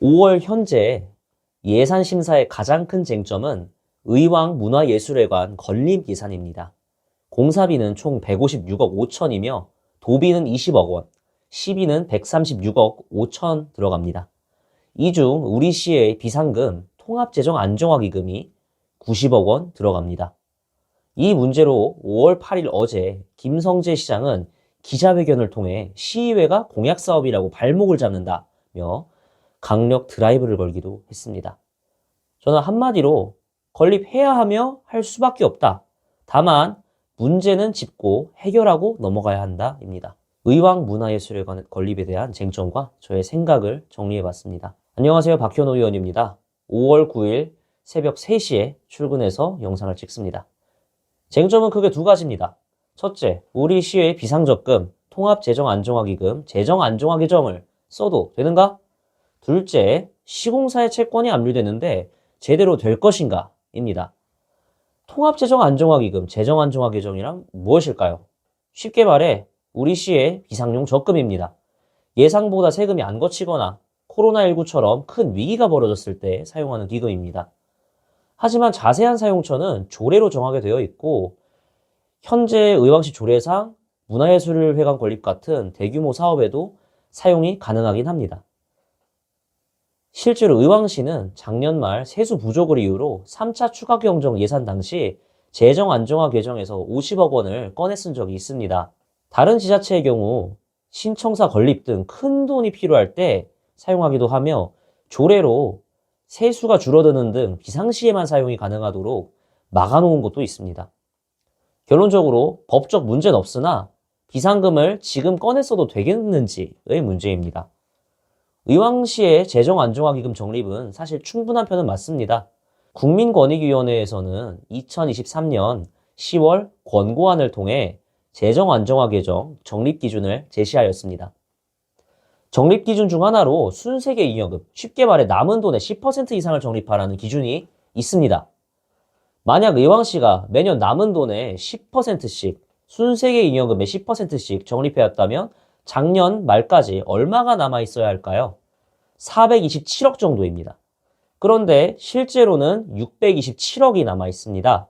5월 현재 예산 심사의 가장 큰 쟁점은 의왕문화예술회관 건립 예산입니다. 공사비는 총 156억 5천이며 도비는 20억 원, 시비는 136억 5천 들어갑니다. 이 중 우리시의 비상금 통합재정 안정화기금이 90억 원 들어갑니다. 이 문제로 5월 8일 어제 김성재 시장은 기자회견을 통해 시의회가 공약사업이라고 발목을 잡는다며 강력 드라이브를 걸기도 했습니다. 저는 한마디로 건립해야 하며 할 수밖에 없다. 다만 문제는 짚고 해결하고 넘어가야 한다입니다. 의왕문화예술회관 건립에 대한 쟁점과 저의 생각을 정리해봤습니다. 안녕하세요. 박현호 의원입니다. 5월 9일 새벽 3시에 출근해서 영상을 찍습니다. 쟁점은 크게 두 가지입니다. 첫째, 우리 시의 비상적금, 통합재정안정화기금, 재정안정화계정을 써도 되는가? 둘째, 시공사의 채권이 압류되는데 제대로 될 것인가? 입니다. 통합재정안정화기금, 재정안정화계정이란 무엇일까요? 쉽게 말해 우리 시의 비상용 적금입니다. 예상보다 세금이 안 거치거나 코로나19처럼 큰 위기가 벌어졌을 때 사용하는 기금입니다. 하지만 자세한 사용처는 조례로 정하게 되어 있고 현재 의왕시 조례상 문화예술회관 건립 같은 대규모 사업에도 사용이 가능하긴 합니다. 실제로 의왕시는 작년 말 세수 부족을 이유로 3차 추가 경정 예산 당시 재정 안정화 계정에서 50억 원을 꺼내 쓴 적이 있습니다. 다른 지자체의 경우 신청사 건립 등 큰 돈이 필요할 때 사용하기도 하며 조례로 세수가 줄어드는 등 비상시에만 사용이 가능하도록 막아놓은 곳도 있습니다. 결론적으로 법적 문제는 없으나 비상금을 지금 꺼내 써도 되겠는지의 문제입니다. 의왕시의 재정안정화기금 정립은 사실 충분한 편은 맞습니다. 국민권익위원회에서는 2023년 10월 권고안을 통해 재정안정화계정 적립기준을 제시하였습니다. 적립기준 중 하나로 순세계 잉여금, 쉽게 말해 남은 돈의 10% 이상을 적립하라는 기준이 있습니다. 만약 의왕시가 매년 남은 돈의 10%씩, 순세계 잉여금의 10%씩 적립해왔다면 작년 말까지 얼마가 남아있어야 할까요? 427억 정도입니다. 그런데 실제로는 627억이 남아있습니다.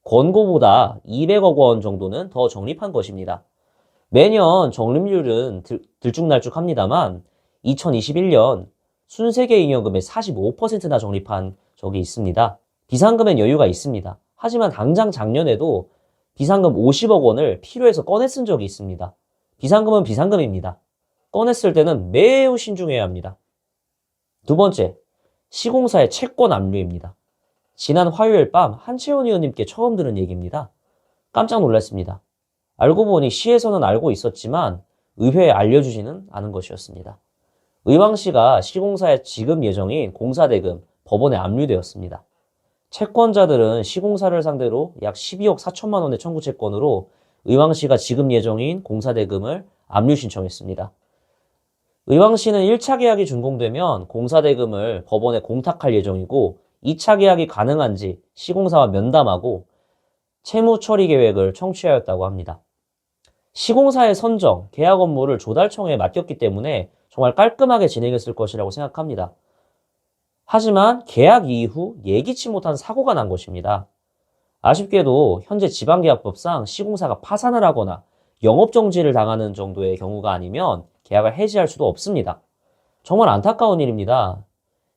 권고보다 200억 원 정도는 더 적립한 것입니다. 매년 적립률은 들쭉날쭉합니다만 2021년 순세계 잉여금의 45%나 적립한 적이 있습니다. 비상금엔 여유가 있습니다. 하지만 당장 작년에도 비상금 50억 원을 필요해서 꺼내 쓴 적이 있습니다. 비상금은 비상금입니다. 꺼냈을 때는 매우 신중해야 합니다. 두 번째, 시공사의 채권 압류입니다. 지난 화요일 밤 한채원 의원님께 처음 들은 얘기입니다. 깜짝 놀랐습니다. 알고 보니 시에서는 알고 있었지만 의회에 알려주지는 않은 것이었습니다. 의왕시가 시공사의 지급 예정인 공사대금 법원에 압류되었습니다. 채권자들은 시공사를 상대로 약 12억 4천만 원의 청구 채권으로 의왕시가 지급 예정인 공사대금을 압류 신청했습니다. 의왕시는 1차 계약이 준공되면 공사대금을 법원에 공탁할 예정이고 2차 계약이 가능한지 시공사와 면담하고 채무 처리 계획을 청취하였다고 합니다. 시공사의 선정, 계약 업무를 조달청에 맡겼기 때문에 정말 깔끔하게 진행했을 것이라고 생각합니다. 하지만 계약 이후 예기치 못한 사고가 난 것입니다. 아쉽게도 현재 지방계약법상 시공사가 파산을 하거나 영업정지를 당하는 정도의 경우가 아니면 계약을 해지할 수도 없습니다. 정말 안타까운 일입니다.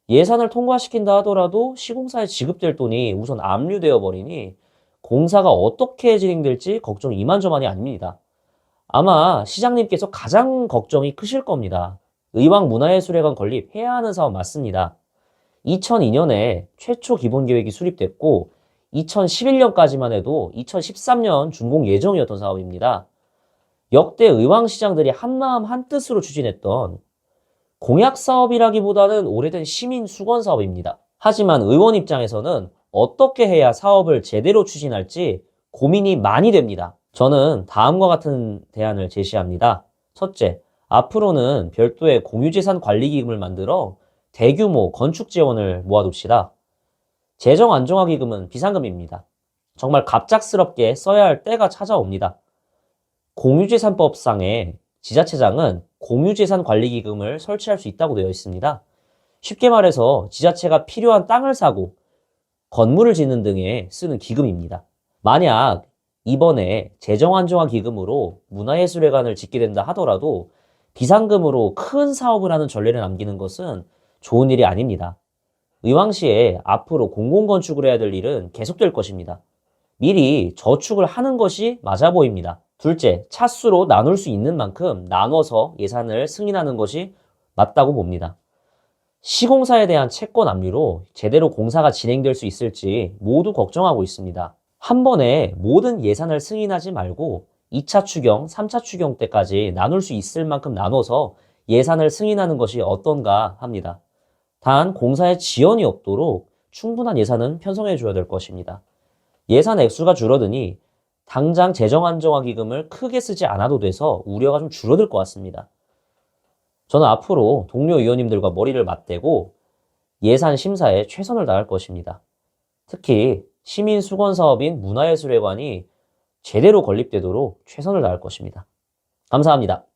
예산을 통과시킨다 하더라도 시공사에 지급될 돈이 우선 압류되어 버리니 공사가 어떻게 진행될지 걱정이 이만저만이 아닙니다. 아마 시장님께서 가장 걱정이 크실 겁니다. 의왕문화예술회관 건립해야 하는 사업 맞습니다. 2002년에 최초 기본계획이 수립됐고 2011년까지만 해도 2013년 준공 예정이었던 사업입니다. 역대 의왕시장들이 한마음 한뜻으로 추진했던 공약사업이라기보다는 오래된 시민 수건 사업입니다. 하지만 의원 입장에서는 어떻게 해야 사업을 제대로 추진할지 고민이 많이 됩니다. 저는 다음과 같은 대안을 제시합니다. 첫째, 앞으로는 별도의 공유재산관리기금을 만들어 대규모 건축 재원을 모아둡시다. 재정안정화기금은 비상금입니다. 정말 갑작스럽게 써야 할 때가 찾아옵니다. 공유재산법상에 지자체장은 공유재산관리기금을 설치할 수 있다고 되어 있습니다. 쉽게 말해서 지자체가 필요한 땅을 사고 건물을 짓는 등에 쓰는 기금입니다. 만약 이번에 재정안정화기금으로 문화예술회관을 짓게 된다 하더라도 비상금으로 큰 사업을 하는 전례를 남기는 것은 좋은 일이 아닙니다. 의왕시에 앞으로 공공건축을 해야 될 일은 계속될 것입니다. 미리 저축을 하는 것이 맞아 보입니다. 둘째, 차수로 나눌 수 있는 만큼 나눠서 예산을 승인하는 것이 맞다고 봅니다. 시공사에 대한 채권 압류로 제대로 공사가 진행될 수 있을지 모두 걱정하고 있습니다. 한 번에 모든 예산을 승인하지 말고 2차 추경, 3차 추경 때까지 나눌 수 있을 만큼 나눠서 예산을 승인하는 것이 어떤가 합니다. 단 공사에 지연이 없도록 충분한 예산은 편성해 줘야 될 것입니다. 예산 액수가 줄어드니 당장 재정안정화기금을 크게 쓰지 않아도 돼서 우려가 좀 줄어들 것 같습니다. 저는 앞으로 동료 의원님들과 머리를 맞대고 예산 심사에 최선을 다할 것입니다. 특히 시민 수건 사업인 문화예술회관이 제대로 건립되도록 최선을 다할 것입니다. 감사합니다.